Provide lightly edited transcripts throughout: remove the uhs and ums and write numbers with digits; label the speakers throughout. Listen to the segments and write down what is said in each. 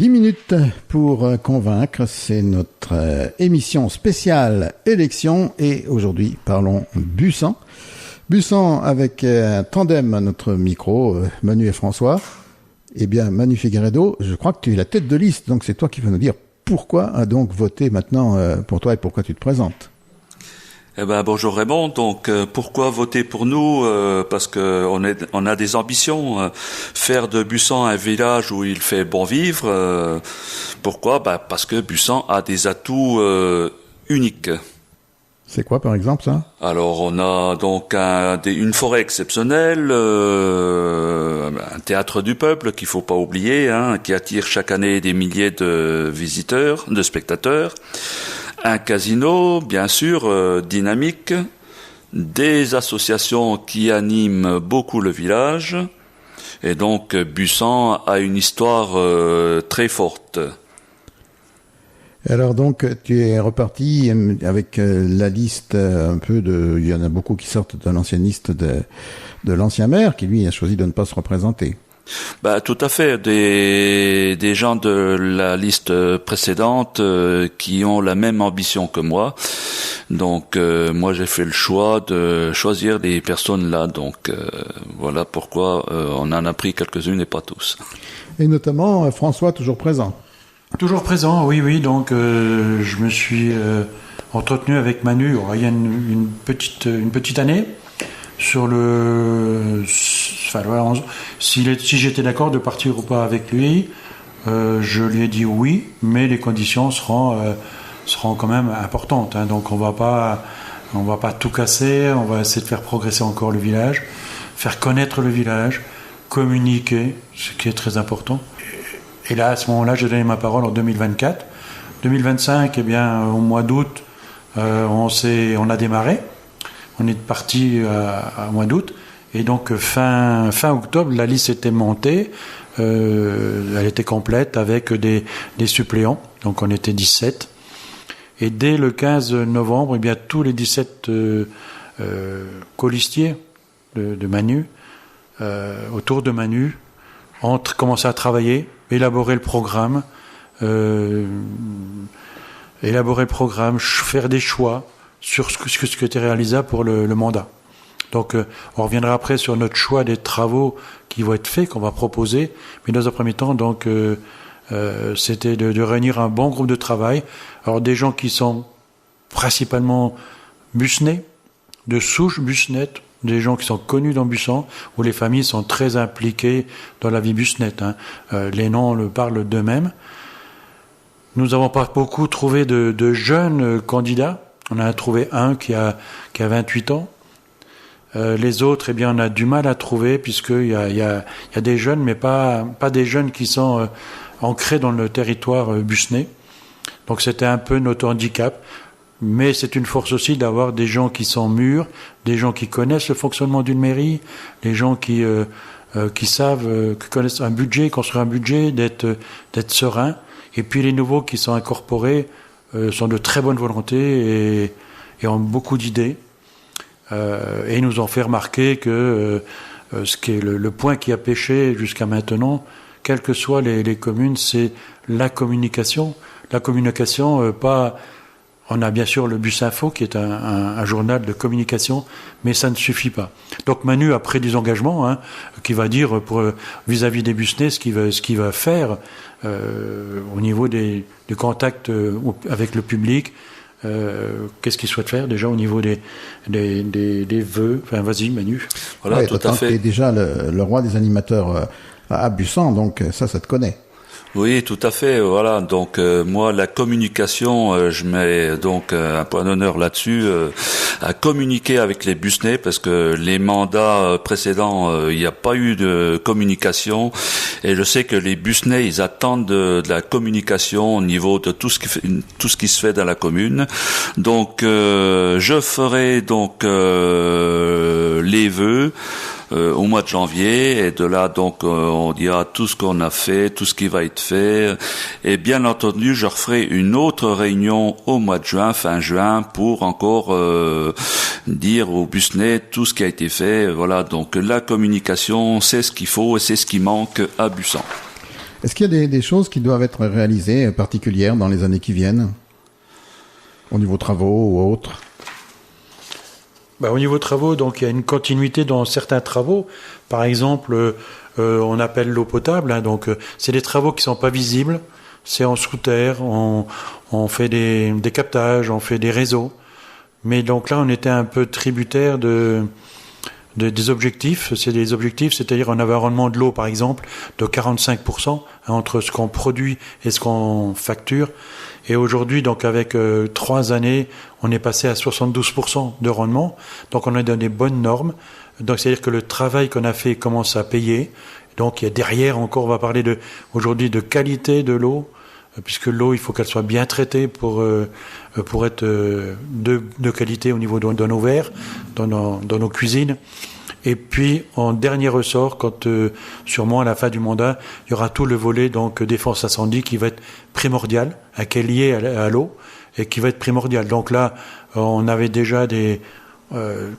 Speaker 1: 10 minutes pour convaincre, c'est notre émission spéciale élection et aujourd'hui parlons Busan. Busan avec un tandem à notre micro, Manu et François. Eh bien Manu Figueiredo, je crois que tu es la tête de liste, donc c'est toi qui vas nous dire pourquoi a donc voté maintenant pour toi et pourquoi tu te présentes.
Speaker 2: Eh ben bonjour Raymond. Donc pourquoi voter pour nous parce que on a des ambitions, faire de Busan un village où il fait bon vivre. Pourquoi parce que Busan a des atouts uniques.
Speaker 1: C'est quoi par exemple ça?
Speaker 2: Alors on a donc une forêt exceptionnelle, un théâtre du peuple qu'il faut pas oublier, qui attire chaque année des milliers de visiteurs, de spectateurs. Un casino, bien sûr, dynamique, des associations qui animent beaucoup le village, et donc Busan a une histoire très forte.
Speaker 1: Alors donc tu es reparti avec la liste un peu il y en a beaucoup qui sortent de l'ancienne liste de l'ancien maire qui lui a choisi de ne pas se représenter.
Speaker 2: Tout à fait, des gens de la liste précédente qui ont la même ambition que moi. Donc moi j'ai fait le choix de choisir des personnes là. Donc voilà pourquoi on en a pris quelques-unes et pas tous.
Speaker 1: Et notamment François toujours présent.
Speaker 3: Toujours présent, oui. Donc je me suis entretenu avec Manu il y a une petite année sur si j'étais d'accord de partir ou pas avec lui. Je lui ai dit oui, mais les conditions seront quand même importantes. Donc on va pas tout casser. On va essayer de faire progresser encore le village, faire connaître le village, communiquer, ce qui est très important. Et là, à ce moment-là, j'ai donné ma parole en 2024. 2025, au mois d'août, on a démarré. On est parti au mois d'août. Et donc, fin octobre, la liste était montée. Elle était complète avec des suppléants. Donc, on était 17. Et dès le 15 novembre, tous les 17 colistiers de Manu, autour de Manu, ont commencé à travailler, élaborer le programme, faire des choix sur ce qui était réalisable pour le mandat. Donc, on reviendra après sur notre choix des travaux qui vont être faits, qu'on va proposer. Mais dans un premier temps, donc, c'était de réunir un bon groupe de travail. Alors, des gens qui sont principalement busnais, de souche busnette, des gens qui sont connus dans Busan, où les familles sont très impliquées dans la vie busnette. Les noms parlent d'eux-mêmes. Nous n'avons pas beaucoup trouvé de jeunes candidats. On en a trouvé un qui a 28 ans. Les autres, on a du mal à trouver, puisqu'il y a des jeunes, mais pas des jeunes qui sont ancrés dans le territoire busnais. Donc c'était un peu notre handicap. Mais c'est une force aussi d'avoir des gens qui sont mûrs, des gens qui connaissent le fonctionnement d'une mairie, des gens qui savent, qui connaissent un budget, construire un budget, d'être serein. Et puis les nouveaux qui sont incorporés sont de très bonne volonté et ont beaucoup d'idées. Et nous ont fait remarquer que ce qui est le point qui a pêché jusqu'à maintenant, quelles que soient les communes, c'est la communication. La communication, on a bien sûr le Bus Info qui est un journal de communication, mais ça ne suffit pas. Donc Manu a pris des engagements, qui va dire vis-à-vis des Busnais ce qu'il va faire au niveau des contacts avec le public. Qu'est-ce qu'il souhaite faire déjà au niveau des vœux. Enfin, vas-y Manu.
Speaker 1: Voilà, ouais, tout à fait. Tu es déjà le roi des animateurs à Busan, donc ça te connaît.
Speaker 2: Oui, tout à fait. Voilà. Donc moi, la communication, je mets donc un point d'honneur là-dessus, à communiquer avec les Busnais, parce que les mandats précédents, il n'y a pas eu de communication, et je sais que les Busnais, ils attendent de la communication au niveau de tout ce qui se fait dans la commune. Donc je ferai donc les vœux au mois de janvier, et de là donc on dira tout ce qu'on a fait, tout ce qui va être fait, et bien entendu je referai une autre réunion au mois de juin, fin juin, pour encore dire aux Busnais tout ce qui a été fait. Voilà, donc la communication, c'est ce qu'il faut et c'est ce qui manque à Busan.
Speaker 1: Est-ce qu'il y a des choses qui doivent être réalisées particulières dans les années qui viennent, au niveau travaux ou autres?
Speaker 3: Au niveau travaux, donc il y a une continuité dans certains travaux. Par exemple, on appelle l'eau potable. Donc c'est des travaux qui sont pas visibles. C'est en sous-terre. On fait des captages, on fait des réseaux. Mais donc là, on était un peu tributaire des objectifs. C'est des objectifs, c'est-à-dire on avait un rendement de l'eau, par exemple, de 45% entre ce qu'on produit et ce qu'on facture. Et aujourd'hui, donc avec 3 années, on est passé à 72% de rendement. Donc on est dans des bonnes normes. Donc c'est-à-dire que le travail qu'on a fait commence à payer. Donc il y a derrière encore, on va parler aujourd'hui de qualité de l'eau, puisque l'eau, il faut qu'elle soit bien traitée pour être de qualité au niveau de nos verres, dans nos cuisines. Et puis, en dernier ressort, quand sûrement à la fin du mandat, il y aura tout le volet donc défense incendie qui va être primordial, qui est lié à l'eau et qui va être primordial. Donc là, on avait déjà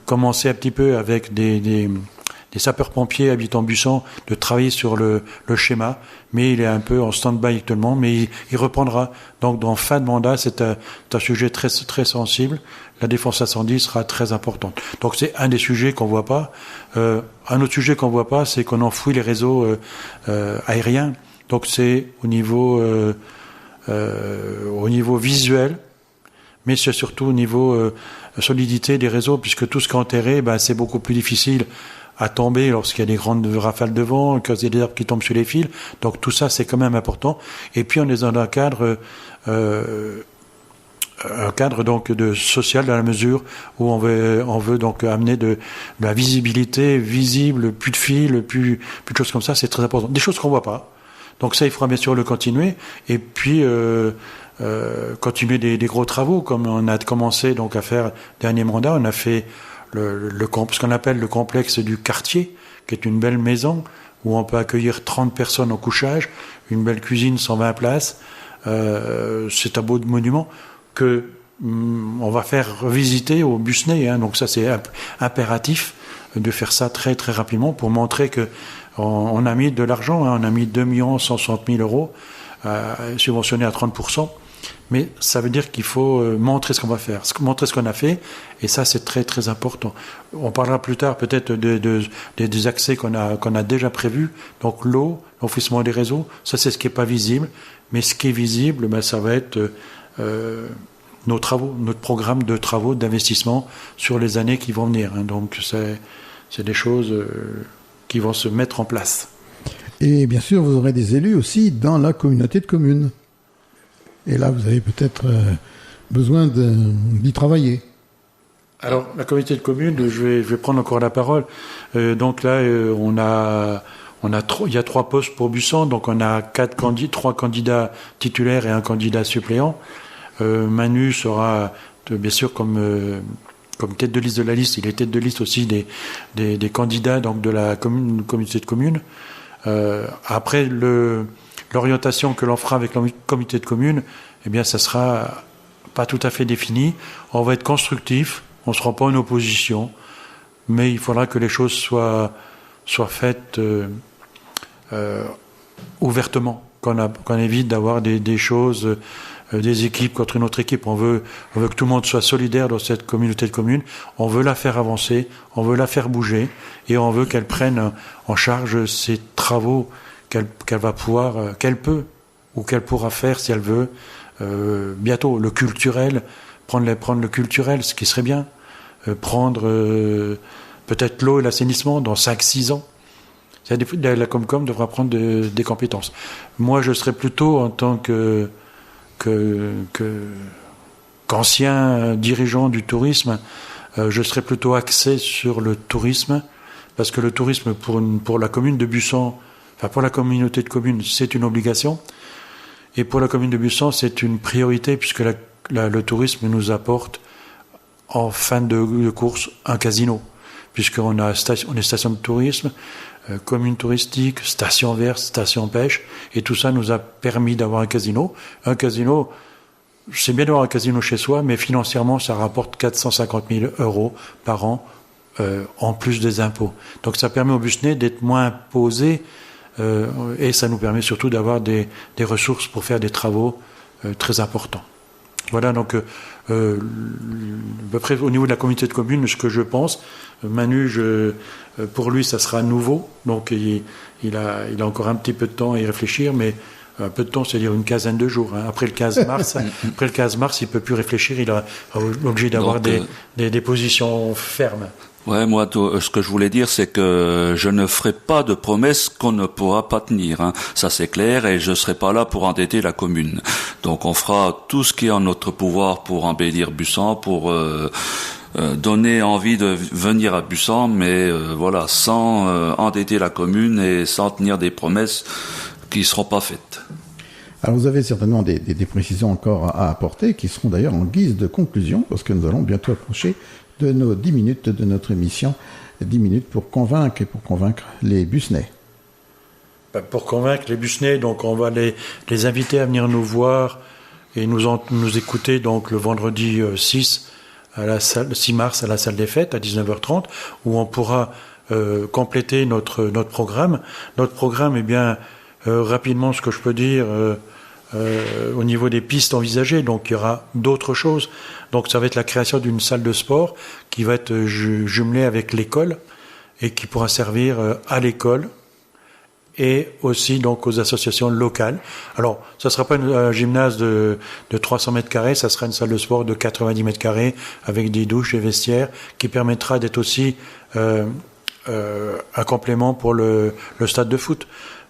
Speaker 3: commencé un petit peu avec des sapeurs-pompiers habitants Bussan de travailler sur le schéma, mais il est un peu en stand-by actuellement, mais il reprendra. Donc, dans fin de mandat, c'est un sujet très, très sensible. La défense incendie sera très importante. Donc, c'est un des sujets qu'on voit pas. Un autre sujet qu'on voit pas, c'est qu'on enfouit les réseaux aériens. Donc, c'est au niveau visuel, mais c'est surtout au niveau solidité des réseaux, puisque tout ce qui est enterré, c'est beaucoup plus difficile à tomber lorsqu'il y a des grandes rafales de vent, qu'il y a des arbres qui tombent sur les fils. Donc tout ça, c'est quand même important. Et puis on est dans un cadre donc de social, dans la mesure où on veut donc amener de la visibilité visible, plus de fils, plus de choses comme ça. C'est très important. Des choses qu'on voit pas. Donc ça, il faudra bien sûr le continuer. Et puis continuer des gros travaux, comme on a commencé donc à faire dernier mandat. On a fait ce qu'on appelle le complexe du quartier, qui est une belle maison où on peut accueillir 30 personnes au couchage, une belle cuisine, 120 places. C'est un beau monument que on va faire revisiter au Busney. Donc ça, c'est impératif de faire ça très très rapidement pour montrer que on a mis de l'argent. On a mis 2 160 000 euros subventionnés à 30%. Mais ça veut dire qu'il faut montrer ce qu'on va faire, montrer ce qu'on a fait, et ça c'est très très important. On parlera plus tard peut-être des accès qu'on a déjà prévus. Donc l'eau, l'enfouissement des réseaux, ça c'est ce qui est pas visible, mais ce qui est visible, ça va être nos travaux, notre programme de travaux d'investissement sur les années qui vont venir. Donc c'est des choses qui vont se mettre en place.
Speaker 1: Et bien sûr, vous aurez des élus aussi dans la communauté de communes. Et là, vous avez peut-être besoin d'y travailler.
Speaker 3: Alors, la communauté de communes, je vais prendre encore la parole. Donc là, il y a 3 postes pour Bussan. Donc on a 3 candidats titulaires et un candidat suppléant. Manu sera, bien sûr, comme tête de liste de la liste. Il est tête de liste aussi des candidats donc de la communauté de communes. Après l'orientation que l'on fera avec le comité de communes, ça sera pas tout à fait défini. On va être constructif, on ne sera pas en opposition, mais il faudra que les choses soient faites ouvertement, qu'on évite d'avoir des choses, des équipes contre une autre équipe. On veut que tout le monde soit solidaire dans cette communauté de communes. On veut la faire avancer, on veut la faire bouger, et on veut qu'elle prenne en charge ces travaux qu'elle va pouvoir, qu'elle peut ou qu'elle pourra faire si elle veut bientôt. Le culturel, prendre le culturel, ce qui serait bien, prendre peut-être l'eau et l'assainissement dans 5-6 ans. La Comcom devra prendre des compétences. Moi, je serais plutôt en tant qu'ancien dirigeant du tourisme, je serais plutôt axé sur le tourisme, parce que le tourisme pour la commune de Bussan, pour la communauté de communes, c'est une obligation. Et pour la commune de Bussan, c'est une priorité, puisque le tourisme nous apporte, en fin de course, un casino. Puisqu'on est station de tourisme, commune touristique, station verte, station pêche, et tout ça nous a permis d'avoir un casino. Un casino, c'est bien d'avoir un casino chez soi, mais financièrement, ça rapporte 450 000 euros par an, en plus des impôts. Donc ça permet au Busney d'être moins imposé et ça nous permet surtout d'avoir des ressources pour faire des travaux très importants. Voilà, donc à peu près au niveau de la communauté de communes, ce que je pense. Manu, pour lui, ça sera nouveau, donc il a encore un petit peu de temps à y réfléchir, mais un peu de temps, c'est-à-dire une quinzaine de jours. Hein. Après le 15 mars, il peut plus réfléchir, il est obligé d'avoir des positions fermes.
Speaker 2: Ouais, moi, ce que je voulais dire, c'est que je ne ferai pas de promesses qu'on ne pourra pas tenir. Hein. Ça, c'est clair, et je serai pas là pour endetter la commune. Donc, on fera tout ce qui est en notre pouvoir pour embellir Busan, pour donner envie de venir à Busan, mais voilà, sans endetter la commune et sans tenir des promesses qui ne seront pas faites.
Speaker 1: Alors vous avez certainement des précisions encore à apporter, qui seront d'ailleurs en guise de conclusion, parce que nous allons bientôt approcher de nos 10 minutes de notre émission, 10 minutes pour convaincre les Busnais.
Speaker 3: Pour convaincre les Busnais, donc on va les inviter à venir nous voir et nous écouter donc le vendredi 6 mars à la salle des fêtes à 19h30, où on pourra compléter notre programme. Notre programme, eh bien, rapidement, ce que je peux dire au niveau des pistes envisagées, donc il y aura d'autres choses. Donc ça va être la création d'une salle de sport qui va être jumelée avec l'école et qui pourra servir à l'école et aussi donc aux associations locales. Alors, ça ne sera pas un gymnase de 300 mètres carrés, ça sera une salle de sport de 90 mètres carrés avec des douches et vestiaires qui permettra d'être aussi un complément pour le stade de foot.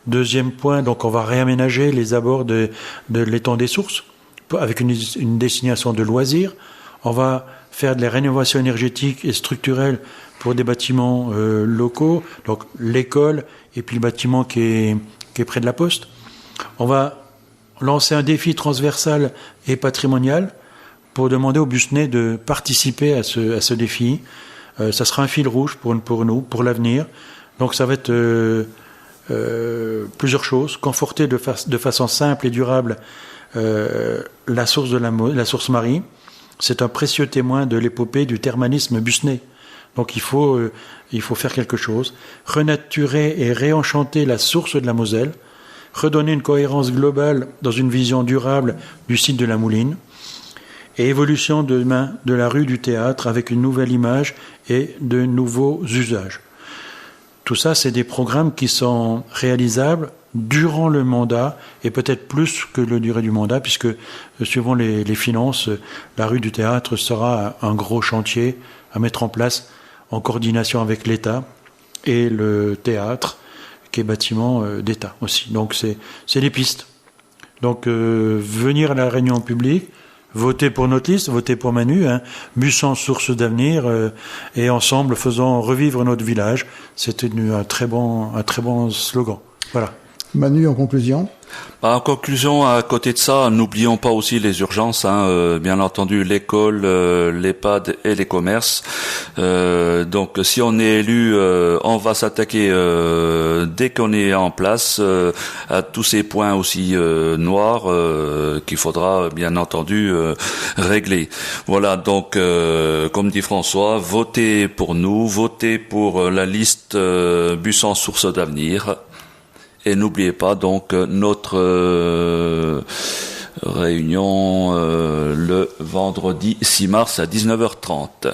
Speaker 3: Deuxième point, donc on va réaménager les abords de l'étang des sources avec une destination de loisirs. On va faire de la rénovation énergétique et structurelle pour des bâtiments locaux, donc l'école et puis le bâtiment qui est près de la poste. On va lancer un défi transversal et patrimonial pour demander aux Busnais de participer à ce défi. Ça sera un fil rouge pour nous, pour l'avenir. Donc ça va être plusieurs choses. Conforter de façon simple et durable la source Marie. C'est un précieux témoin de l'épopée du thermalisme busnais. Donc il faut faire quelque chose. Renaturer et réenchanter la source de la Moselle. Redonner une cohérence globale dans une vision durable du site de la Mouline. Et évolution demain de la rue du Théâtre avec une nouvelle image et de nouveaux usages. Tout ça, c'est des programmes qui sont réalisables durant le mandat et peut-être plus que la durée du mandat, puisque suivant les finances, la rue du Théâtre sera un gros chantier à mettre en place en coordination avec l'État et le théâtre, qui est bâtiment d'État aussi. Donc c'est des pistes. Donc venir à la réunion publique, voter pour notre liste, voter pour Manu, Busan source d'avenir, et ensemble faisons revivre notre village. C'était un très bon slogan. Voilà.
Speaker 1: Manu, en conclusion?
Speaker 2: En conclusion, à côté de ça, n'oublions pas aussi les urgences, bien entendu l'école, l'EHPAD et les commerces. Donc si on est élu, on va s'attaquer dès qu'on est en place à tous ces points aussi noirs qu'il faudra bien entendu régler. Voilà, donc comme dit François, votez pour nous, votez pour la liste Busan source d'avenir. Et n'oubliez pas donc notre réunion le vendredi 6 mars à 19h30.